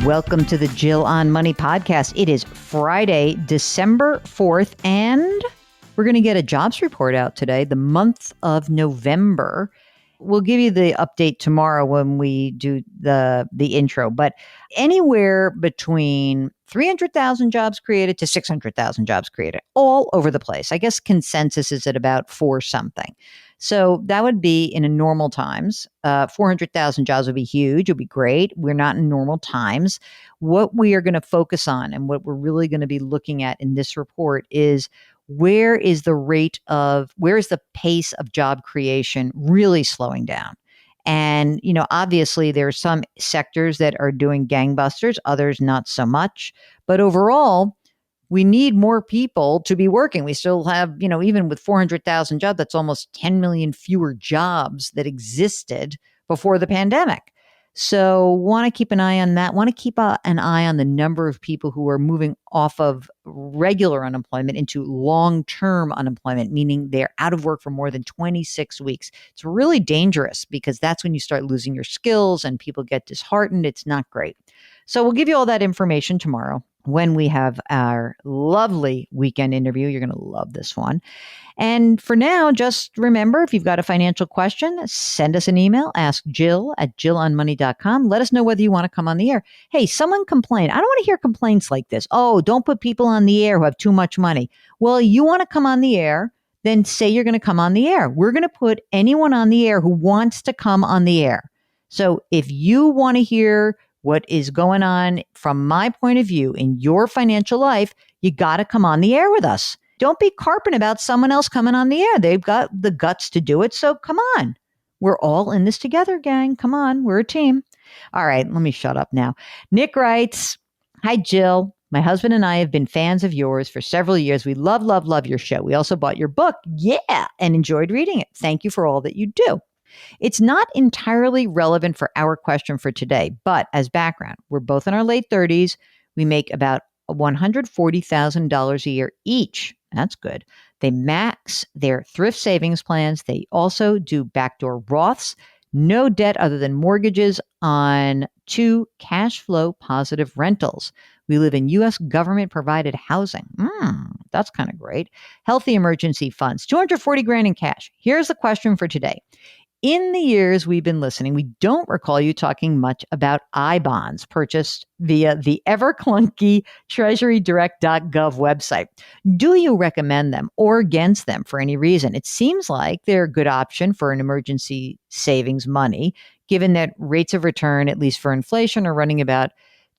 Welcome to the Jill on Money podcast. It is Friday, December 4th, and we're going to get a jobs report out today, the month of November. We'll give you the update tomorrow when we do the intro, but anywhere between 300,000 jobs created to 600,000 jobs created, all over the place. I guess consensus is at about 4 something. So that would be in a normal times. 400,000 jobs would be huge. It would be great. We're not in normal times. What we are going to focus on and what we're really going to be looking at in this report is where is the pace of job creation really slowing down? And, obviously there are some sectors that are doing gangbusters, others not so much. But overall, we need more people to be working. We still have, even with 400,000 jobs, that's almost 10 million fewer jobs that existed before the pandemic. So want to keep an eye on that. Want to keep an eye on the number of people who are moving off of regular unemployment into long-term unemployment, meaning they're out of work for more than 26 weeks. It's really dangerous because that's when you start losing your skills and people get disheartened. It's not great. So we'll give you all that information tomorrow when we have our lovely weekend interview. You're going to love this one. And for now, just remember, if you've got a financial question, send us an email, ask Jill at jillonmoney.com. Let us know whether you want to come on the air. Hey, someone complained. I don't want to hear complaints like this. Oh, don't put people on the air who have too much money. Well, you want to come on the air, then say you're going to come on the air. We're going to put anyone on the air who wants to come on the air. So if you want to hear what is going on from my point of view in your financial life, you got to come on the air with us. Don't be carping about someone else coming on the air. They've got the guts to do it. So come on. We're all in this together, gang. Come on. We're a team. All right. Let me shut up now. Nick writes, "Hi, Jill. My husband and I have been fans of yours for several years. We love, love, love your show. We also bought your book. Yeah. And enjoyed reading it. Thank you for all that you do. It's not entirely relevant for our question for today, but as background, we're both in our late 30s. We make about $140,000 a year each. That's good. They max their thrift savings plans. They also do backdoor Roths, no debt other than mortgages on 2 cash flow positive rentals. We live in U.S. government provided housing. That's kind of great. Healthy emergency funds, 240 grand in cash. Here's the question for today. In the years we've been listening, we don't recall you talking much about I-bonds purchased via the ever-clunky treasurydirect.gov website. Do you recommend them or against them for any reason? It seems like they're a good option for an emergency savings money, given that rates of return, at least for inflation, are running about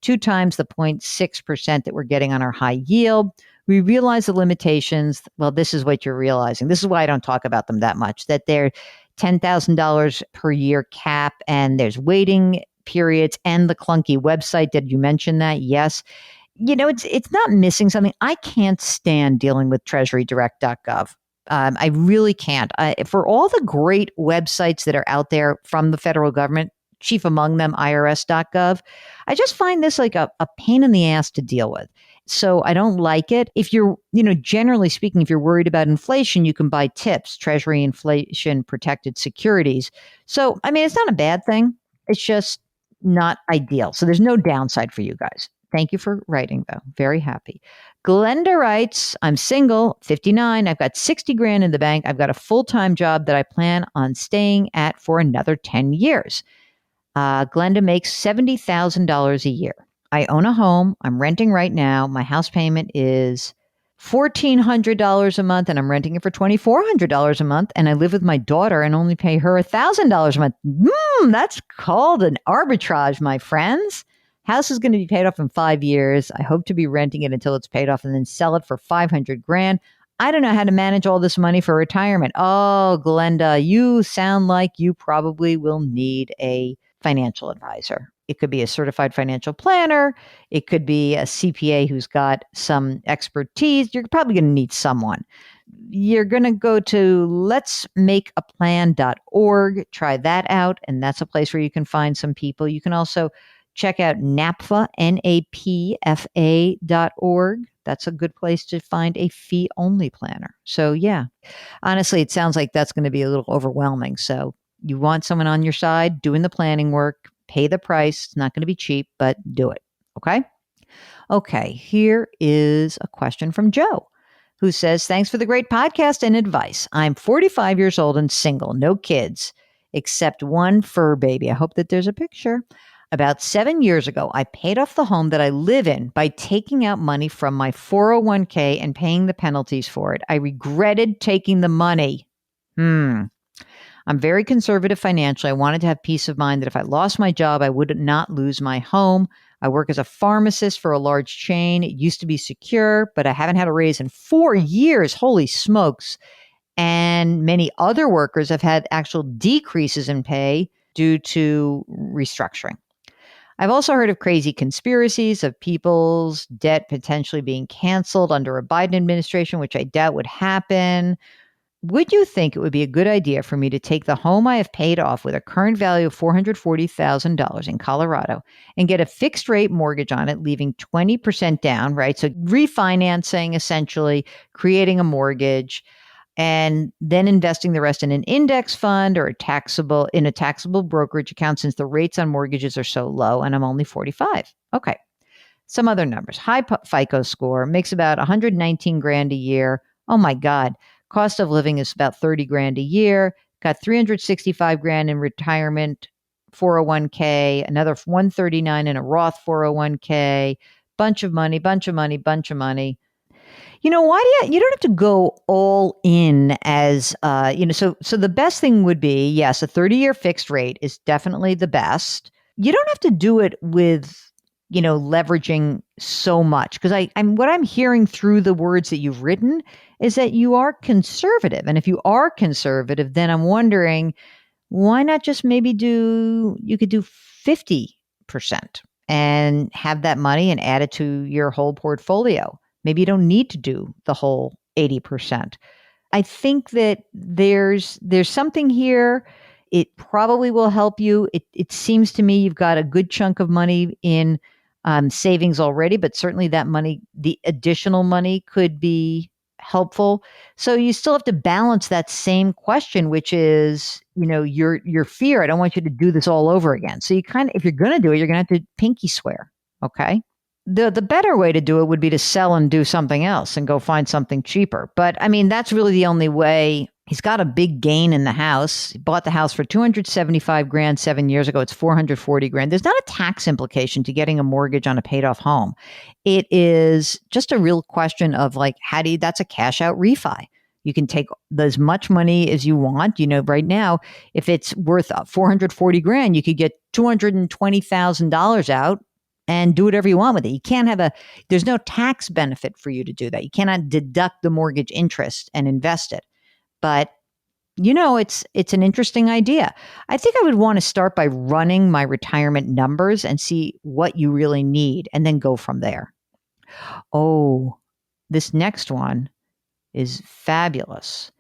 2 times the 0.6% that we're getting on our high yield. We realize the limitations. Well, this is what you're realizing. This is why I don't talk about them that much, that they're $10,000 per year cap, and there's waiting periods and the clunky website. Did you mention that? Yes. It's not missing something. I can't stand dealing with treasurydirect.gov. I really can't. For all the great websites that are out there from the federal government, chief among them, irs.gov, I just find this like a pain in the ass to deal with. So I don't like it. If you're, generally speaking, if you're worried about inflation, you can buy TIPS, Treasury Inflation Protected Securities. So, it's not a bad thing. It's just not ideal. So there's no downside for you guys. Thank you for writing, though. Very happy. Glenda writes, "I'm single, 59. I've got 60 grand in the bank. I've got a full-time job that I plan on staying at for another 10 years. Glenda makes $70,000 a year. I own a home. I'm renting right now. My house payment is $1,400 a month, and I'm renting it for $2,400 a month. And I live with my daughter and only pay her $1,000 a month. That's called an arbitrage, my friends. House is going to be paid off in 5 years. I hope to be renting it until it's paid off and then sell it for 500 grand. I don't know how to manage all this money for retirement." Oh, Glenda, you sound like you probably will need a financial advisor. It could be a certified financial planner. It could be a CPA who's got some expertise. You're probably going to need someone. You're going to go to letsmakeaplan.org. Try that out. And that's a place where you can find some people. You can also check out NAPFA, NAPFA.org. That's a good place to find a fee-only planner. So yeah, honestly, it sounds like that's going to be a little overwhelming. So you want someone on your side doing the planning work, pay the price. It's not going to be cheap, but do it. Okay. Okay. Here is a question from Joe, who says, thanks for the great podcast and advice. I'm 45 years old and single, no kids, except one fur baby. I hope that there's a picture. About 7 years ago, I paid off the home that I live in by taking out money from my 401k and paying the penalties for it. I regretted taking the money. I'm very conservative financially. I wanted to have peace of mind that if I lost my job, I would not lose my home. I work as a pharmacist for a large chain. It used to be secure, but I haven't had a raise in 4 years. Holy smokes. And many other workers have had actual decreases in pay due to restructuring. I've also heard of crazy conspiracies of people's debt potentially being canceled under a Biden administration, which I doubt would happen. Would you think it would be a good idea for me to take the home I have paid off with a current value of $440,000 in Colorado and get a fixed rate mortgage on it, leaving 20% down, right? So refinancing, essentially creating a mortgage, and then investing the rest in an index fund or a taxable brokerage account, since the rates on mortgages are so low and I'm only 45. Okay. Some other numbers. High FICO score, makes about 119 grand a year. Oh my God. Cost of living is about 30 grand a year. Got 365 grand in retirement 401k, another 139 in a Roth 401k. Bunch of money, bunch of money, bunch of money. Why do you don't have to go all in as so the best thing would be, yes, a 30-year fixed rate is definitely the best. You don't have to do it with leveraging so much, because I'm what I'm hearing through the words that you've written is that you are conservative. And if you are conservative, then I'm wondering, why not just maybe you could do 50% and have that money and add it to your whole portfolio. Maybe you don't need to do the whole 80%. I think that there's something here. It probably will help you. It seems to me you've got a good chunk of money in savings already, but certainly that money, the additional money, could be helpful. So you still have to balance that same question, which is, your fear. I don't want you to do this all over again. So if you're going to do it, you're going to have to pinky swear. Okay. The better way to do it would be to sell and do something else and go find something cheaper. But I mean, that's really the only way. He's got a big gain in the house. He bought the house for 275 grand 7 years ago. It's 440 grand. There's not a tax implication to getting a mortgage on a paid off home. It is just a real question of that's a cash out refi. You can take as much money as you want. Right now, if it's worth 440 grand, you could get $220,000 out and do whatever you want with it. You can't there's no tax benefit for you to do that. You cannot deduct the mortgage interest and invest it. But, it's an interesting idea. I think I would want to start by running my retirement numbers and see what you really need and then go from there. Oh, this next one is fabulous.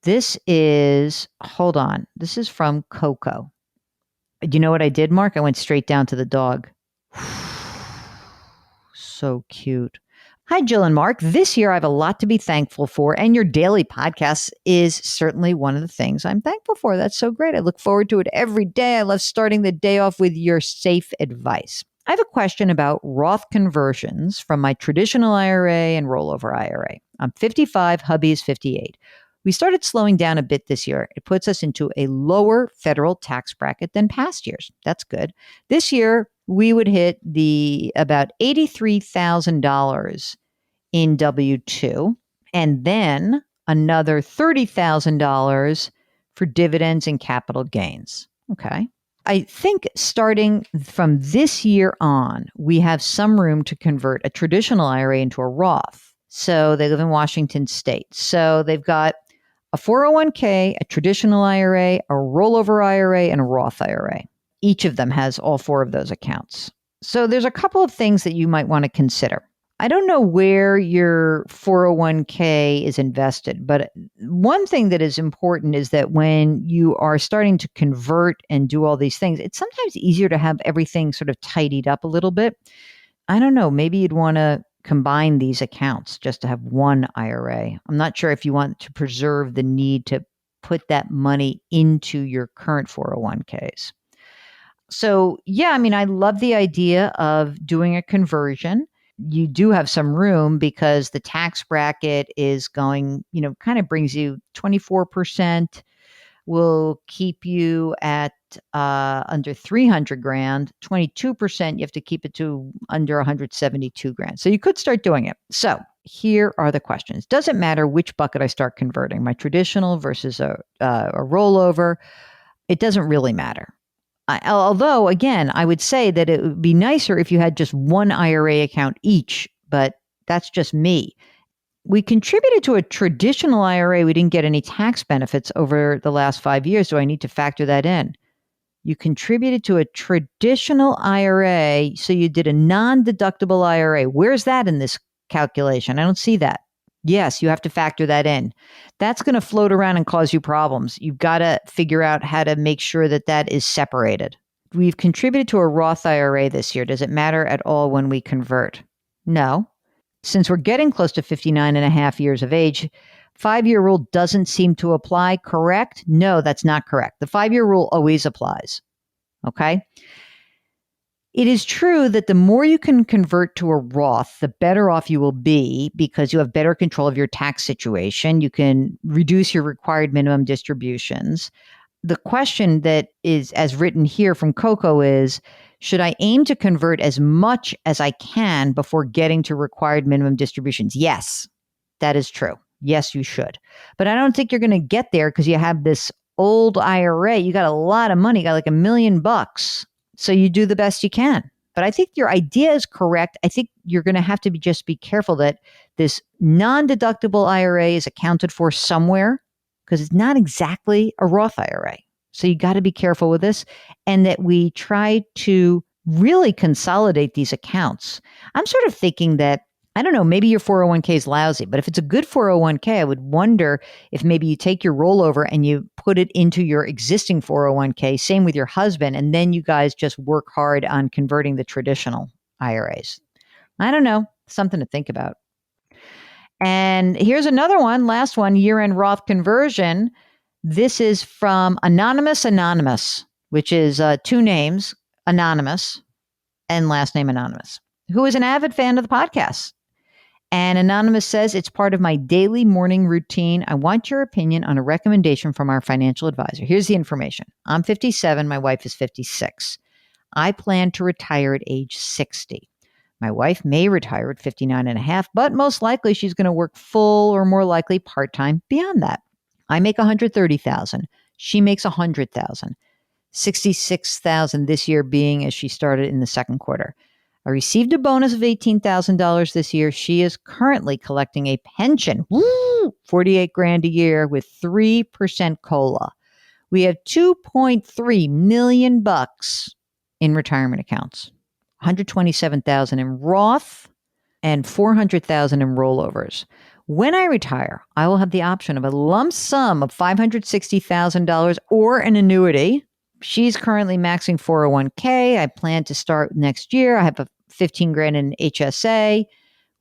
Hold on. This is from Coco. Do you know what I did, Mark? I went straight down to the dog. So cute. Hi, Jill and Mark. This year, I have a lot to be thankful for, and your daily podcast is certainly one of the things I'm thankful for. That's so great. I look forward to it every day. I love starting the day off with your safe advice. I have a question about Roth conversions from my traditional IRA and rollover IRA. I'm 55, hubby is 58. We started slowing down a bit this year. It puts us into a lower federal tax bracket than past years. That's good. This year, we would hit about $83,000 in W-2, and then another $30,000 for dividends and capital gains. Okay. I think starting from this year on, we have some room to convert a traditional IRA into a Roth. So they live in Washington State. So they've got a 401k, a traditional IRA, a rollover IRA, and a Roth IRA. Each of them has all four of those accounts. So there's a couple of things that you might want to consider. I don't know where your 401k is invested, but one thing that is important is that when you are starting to convert and do all these things, it's sometimes easier to have everything sort of tidied up a little bit. I don't know, maybe you'd want to combine these accounts just to have one IRA. I'm not sure if you want to preserve the need to put that money into your current 401ks. So, yeah, I mean, I love the idea of doing a conversion. You do have some room because the tax bracket is going, kind of brings you 24%, will keep you at under 300 grand, 22%, you have to keep it to under 172 grand. So you could start doing it. So here are the questions. Does it matter which bucket I start converting, my traditional versus a rollover? It doesn't really matter. Although, again, I would say that it would be nicer if you had just one IRA account each, but that's just me. We contributed to a traditional IRA. We didn't get any tax benefits over the last 5 years. Do I need to factor that in? You contributed to a traditional IRA, so you did a non-deductible IRA. Where's that in this calculation? I don't see that. Yes, you have to factor that in. That's going to float around and cause you problems. You've got to figure out how to make sure that that is separated. We've contributed to a Roth IRA this year. Does it matter at all when we convert? No. Since we're getting close to 59 and a half years of age, 5-year rule doesn't seem to apply, correct? No, that's not correct. The 5-year rule always applies. Okay? It is true that the more you can convert to a Roth, the better off you will be because you have better control of your tax situation. You can reduce your required minimum distributions. The question that is, as written here from Coco, is should I aim to convert as much as I can before getting to required minimum distributions? Yes, that is true. Yes, you should. But I don't think you're going to get there because you have this old IRA. You got a lot of money, you got like $1 million. So you do the best you can. But I think your idea is correct. I think you're going to have to just be careful that this non-deductible IRA is accounted for somewhere because it's not exactly a Roth IRA. So you got to be careful with this and that we try to really consolidate these accounts. I'm sort of thinking that, I don't know, maybe your 401k is lousy, but if it's a good 401k, I would wonder if maybe you take your rollover and you put it into your existing 401k, same with your husband, and then you guys just work hard on converting the traditional IRAs. I don't know, something to think about. And here's another one, last one, year-end Roth conversion. This is from Anonymous, which is 2 names, Anonymous and last name Anonymous, who is an avid fan of the podcast. And Anonymous says, it's part of my daily morning routine. I want your opinion on a recommendation from our financial advisor. Here's the information. I'm 57. My wife is 56. I plan to retire at age 60. My wife may retire at 59 and a half, but most likely she's going to work full or more likely part-time beyond that. I make $130,000. She makes $100,000. $66,000 this year being as she started in the second quarter. I received a bonus of $18,000 this year. She is currently collecting a pension, 48 grand a year with 3% COLA. We have $2.3 million in retirement accounts, 127,000 in Roth and 400,000 in rollovers. When I retire, I will have the option of a lump sum of $560,000 or an annuity. She's currently maxing 401k. I plan to start next year. I have a 15 grand in HSA.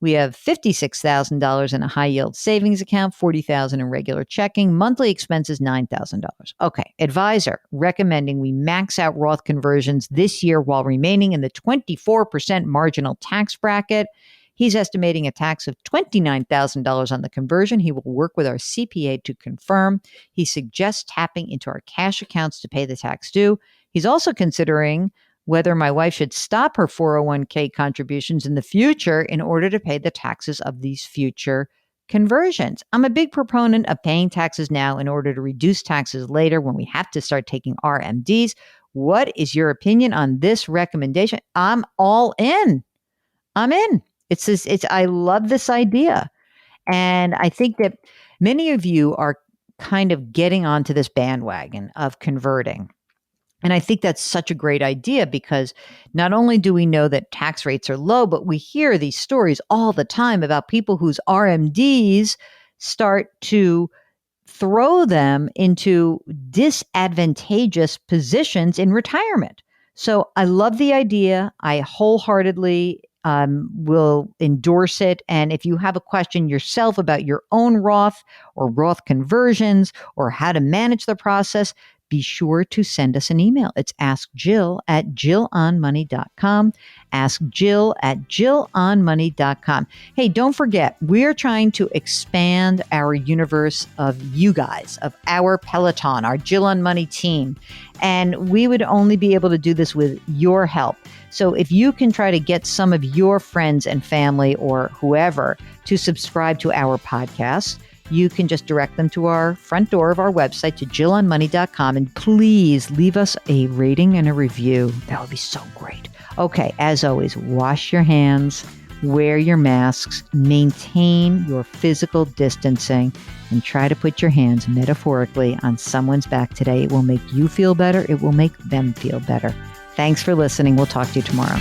We have $56,000 in a high yield savings account, $40,000 in regular checking, monthly expenses, $9,000. Okay. Advisor recommending we max out Roth conversions this year while remaining in the 24% marginal tax bracket. He's estimating a tax of $29,000 on the conversion. He will work with our CPA to confirm. He suggests tapping into our cash accounts to pay the tax due. He's also considering whether my wife should stop her 401k contributions in the future in order to pay the taxes of these future conversions. I'm a big proponent of paying taxes now in order to reduce taxes later when we have to start taking RMDs. What is your opinion on this recommendation? I'm all in. I'm in. I love this idea. And I think that many of you are kind of getting onto this bandwagon of converting. And I think that's such a great idea because not only do we know that tax rates are low, but we hear these stories all the time about people whose RMDs start to throw them into disadvantageous positions in retirement. So I love the idea. I wholeheartedly will endorse it. And if you have a question yourself about your own Roth or Roth conversions or how to manage the process, be sure to send us an email. It's askjill@jillonmoney.com. Askjill@jillonmoney.com. Hey, don't forget, we're trying to expand our universe of you guys, of our Peloton, our Jill on Money team. And we would only be able to do this with your help. So if you can try to get some of your friends and family or whoever to subscribe to our podcast, you can just direct them to our front door of our website, to jillonmoney.com, and please leave us a rating and a review. That would be so great. Okay, as always, wash your hands, wear your masks, maintain your physical distancing, and try to put your hands metaphorically on someone's back today. It will make you feel better. It will make them feel better. Thanks for listening. We'll talk to you tomorrow.